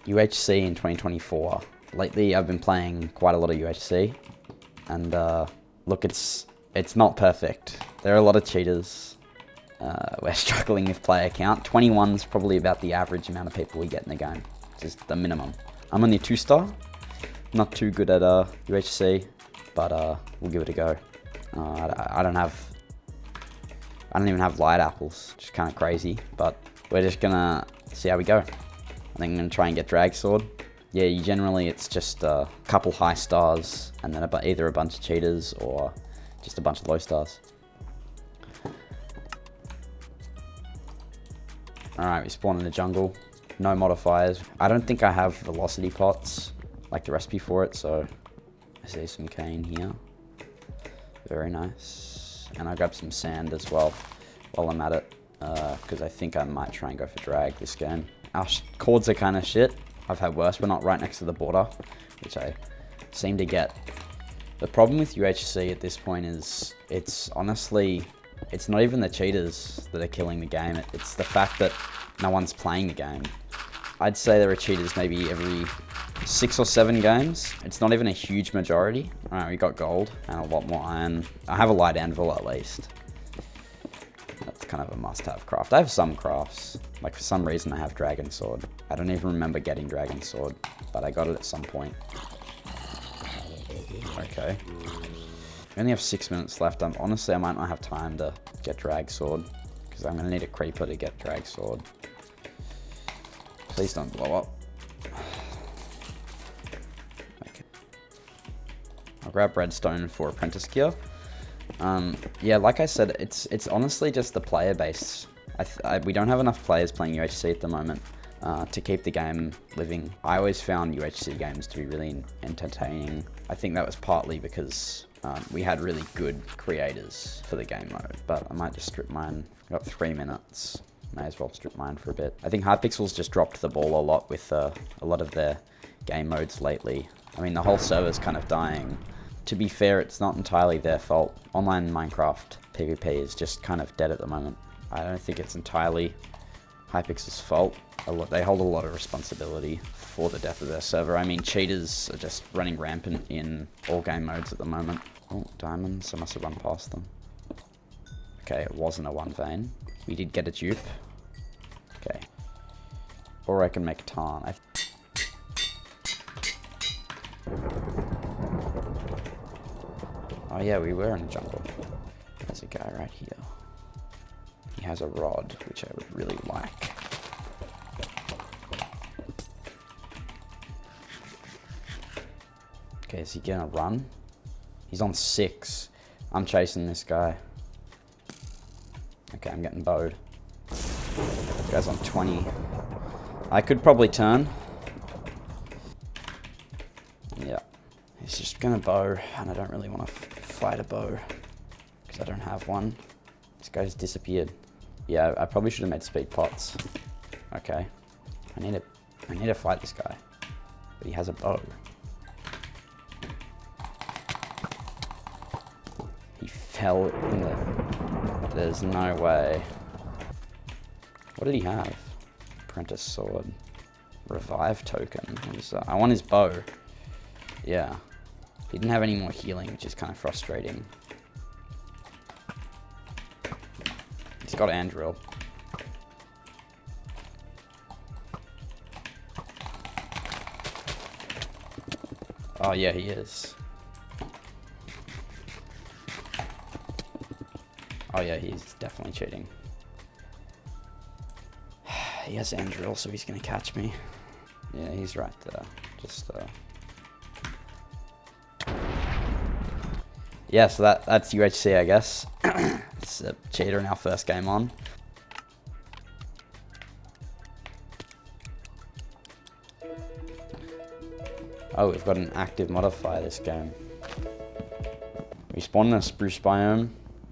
UHC in 2024. Lately, I've been playing quite a lot of UHC, and look, it's not perfect. There are a lot of cheaters. We're struggling with player count. 21's probably about the average amount of people we get in the game, just the minimum. I'm only a 2-star, not too good at UHC, but we'll give it a go. I don't even have light apples, which is kind of crazy, but we're just gonna see how we go. I think I'm gonna try and get drag sword. Yeah, generally it's just a couple high stars and then either a bunch of cheaters or just a bunch of low stars. Alright, we spawn in the jungle. No modifiers. I don't think I have velocity pots, like the recipe for it, so I see some cane here. Very nice. And I grab some sand as well while I'm at it, because I think I might try and go for drag this game. Our cords are kind of shit. I've had worse. We're not right next to the border, which I seem to get. The problem with UHC at this point is it's not even the cheaters that are killing the game. It's the fact that no one's playing the game. I'd say there are cheaters maybe every 6 or 7 games. It's not even a huge majority. Alright, we got gold and a lot more iron. I have a light anvil at least. That's kind of a must-have craft. I have some crafts. Like for some reason I have dragon sword. I don't even remember getting dragon sword, but I got it at some point. Okay. We only have 6 minutes left. Honestly, I might not have time to get drag sword, because I'm going to need a creeper to get drag sword. Please don't blow up. Okay. I'll grab redstone for apprentice gear. Yeah, like I said, it's honestly just the player base. We don't have enough players playing UHC at the moment to keep the game living. I always found UHC games to be really entertaining. I think that was partly because we had really good creators for the game mode, but I might just strip mine. I've got 3 minutes. May as well strip mine for a bit. I think Hypixel's just dropped the ball a lot with a lot of their game modes lately. I mean, the whole server's kind of dying. To be fair, it's not entirely their fault. Online Minecraft PvP is just kind of dead at the moment. I don't think it's entirely Hypixel's fault. They hold a lot of responsibility for the death of their server. I mean, cheaters are just running rampant in all game modes at the moment. Oh, diamonds. I must have run past them. Okay, it wasn't a 1 vein. We did get a dupe. Okay. Or I can make a tarn. Oh yeah, we were in the jungle. There's a guy right here. He has a rod, which I would really like. Okay, is he gonna run? He's on 6. I'm chasing this guy. Okay, I'm getting bowed. This guy's on 20. I could probably turn. Yeah. He's just gonna bow, and I don't really want to fight a bow, because I don't have one. This guy's disappeared. Yeah, I probably should have made speed pots. Okay. I need to fight this guy. But he has a bow. He fell in the... There's no way. What did he have? Apprentice sword. Revive token. What is that? I want his bow. Yeah. He didn't have any more healing, which is kind of frustrating. He's got Andrill. Oh yeah, he is. Oh yeah, he's definitely cheating. He has Andrill, so he's gonna catch me. Yeah, he's right there. Just yeah, so that's UHC, I guess. It's a cheater in our first game on. Oh, we've got an active modifier this game. We spawned in a spruce biome.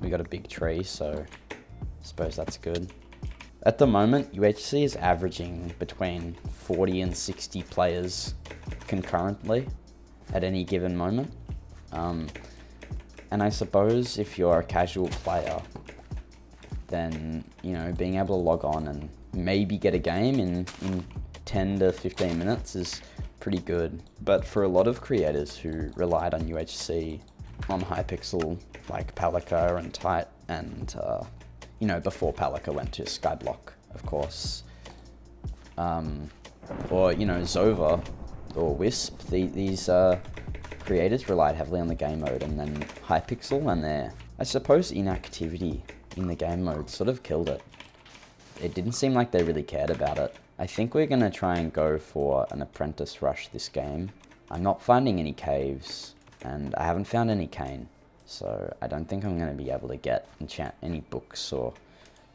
We got a big tree, so I suppose that's good. At the moment, UHC is averaging between 40 and 60 players concurrently at any given moment. And I suppose if you're a casual player, then, you know, being able to log on and maybe get a game in 10 to 15 minutes is pretty good. But for a lot of creators who relied on UHC on Hypixel, like Palika and Tight, and you know, before Palika went to Skyblock, of course, or you know, Zova or Wisp, these creators relied heavily on the game mode, and then Hypixel and their, I suppose, inactivity in the game mode sort of killed it. It didn't seem like they really cared about it. I think we're gonna try and go for an apprentice rush this game. I'm not finding any caves, and I haven't found any cane, so I don't think I'm gonna be able to get enchant any books or,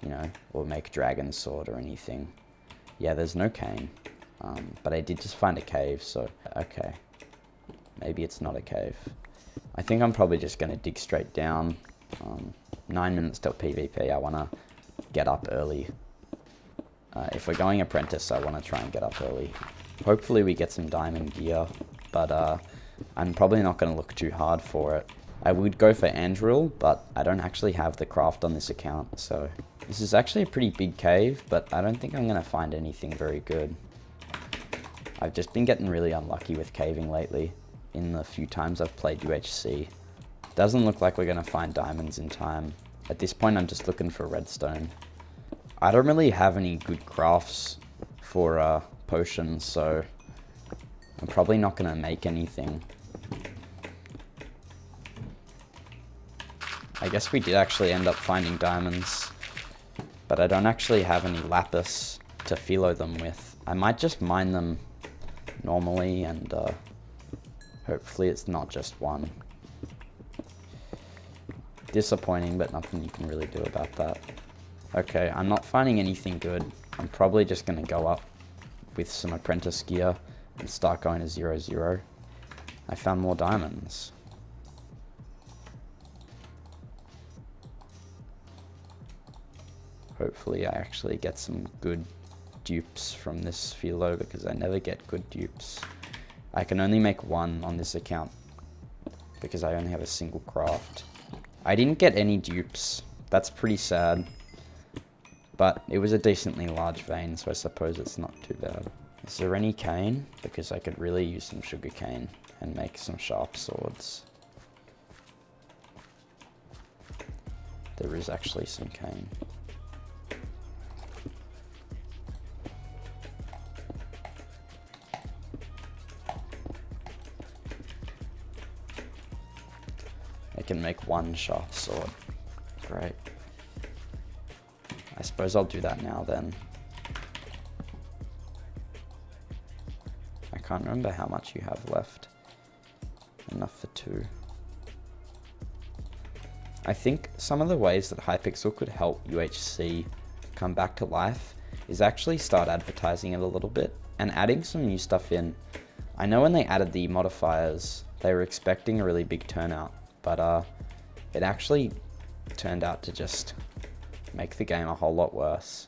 you know, or make dragon sword or anything. Yeah, there's no cane, but I did just find a cave, so okay. Maybe it's not a cave. I think I'm probably just gonna dig straight down. 9 minutes till PvP, I wanna get up early. If we're going apprentice, I want to try and get up early. Hopefully we get some diamond gear, but I'm probably not going to look too hard for it. I would go for Andril, but I don't actually have the craft on this account, so this is actually a pretty big cave, but I don't think I'm going to find anything very good. I've just been getting really unlucky with caving lately in the few times I've played UHC. Doesn't look like we're going to find diamonds in time. At this point, I'm just looking for redstone. I don't really have any good crafts for potions, so I'm probably not going to make anything. I guess we did actually end up finding diamonds, but I don't actually have any lapis to philo them with. I might just mine them normally, and hopefully it's not just one. Disappointing, but nothing you can really do about that. Okay, I'm not finding anything good. I'm probably just going to go up with some apprentice gear and start going to 0-0. I found more diamonds. Hopefully I actually get some good dupes from this philo, because I never get good dupes. I can only make one on this account because I only have a single craft. I didn't get any dupes. That's pretty sad. But it was a decently large vein, so I suppose it's not too bad. Is there any cane? Because I could really use some sugar cane and make some sharp swords. There is actually some cane. I can make one sharp sword. Great. I suppose I'll do that now then. I can't remember how much you have left. Enough for 2. I think some of the ways that Hypixel could help UHC come back to life is actually start advertising it a little bit and adding some new stuff in. I know when they added the modifiers, they were expecting a really big turnout, but it actually turned out to just make the game a whole lot worse.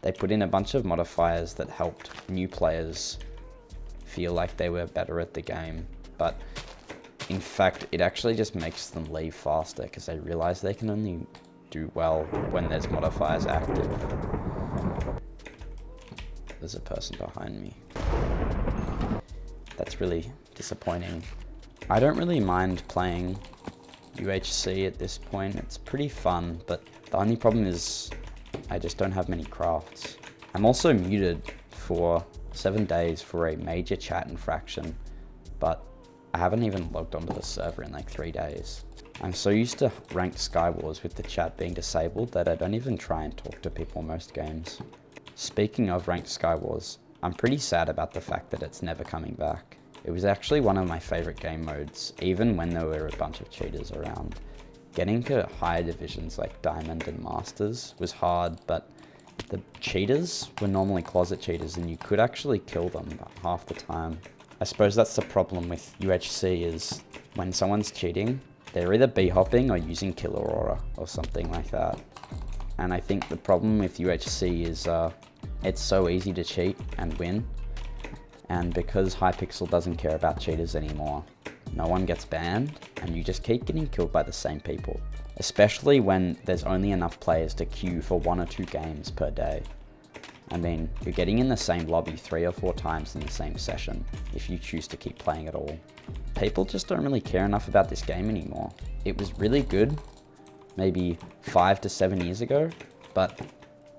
They put in a bunch of modifiers that helped new players feel like they were better at the game, but in fact it actually just makes them leave faster because they realize they can only do well when there's modifiers active. There's a person behind me. That's really disappointing. I don't really mind playing UHC at this point. It's pretty fun, but the only problem is I just don't have many crafts. I'm also muted for 7 days for a major chat infraction, but I haven't even logged onto the server in like 3 days. I'm so used to ranked Skywars with the chat being disabled that I don't even try and talk to people most games. Speaking of ranked Skywars, I'm pretty sad about the fact that it's never coming back. It was actually one of my favorite game modes, even when there were a bunch of cheaters around. Getting to higher divisions like Diamond and Masters was hard, but the cheaters were normally closet cheaters and you could actually kill them half the time. I suppose that's the problem with UHC is when someone's cheating, they're either b-hopping or using Kill Aurora or something like that. And I think the problem with UHC is it's so easy to cheat and win. And because Hypixel doesn't care about cheaters anymore, no one gets banned and you just keep getting killed by the same people. Especially when there's only enough players to queue for 1 or 2 games per day. I mean, you're getting in the same lobby 3 or 4 times in the same session, if you choose to keep playing at all. People just don't really care enough about this game anymore. It was really good, maybe 5 to 7 years ago, but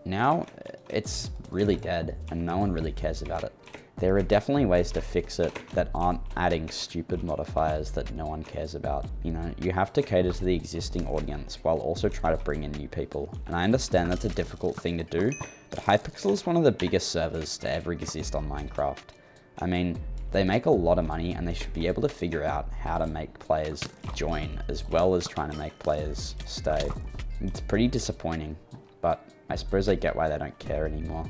now it's really dead and no one really cares about it. There are definitely ways to fix it that aren't adding stupid modifiers that no one cares about. You know, you have to cater to the existing audience while also try to bring in new people. And I understand that's a difficult thing to do, but Hypixel is one of the biggest servers to ever exist on Minecraft. I mean, they make a lot of money and they should be able to figure out how to make players join as well as trying to make players stay. It's pretty disappointing, but I suppose I get why they don't care anymore.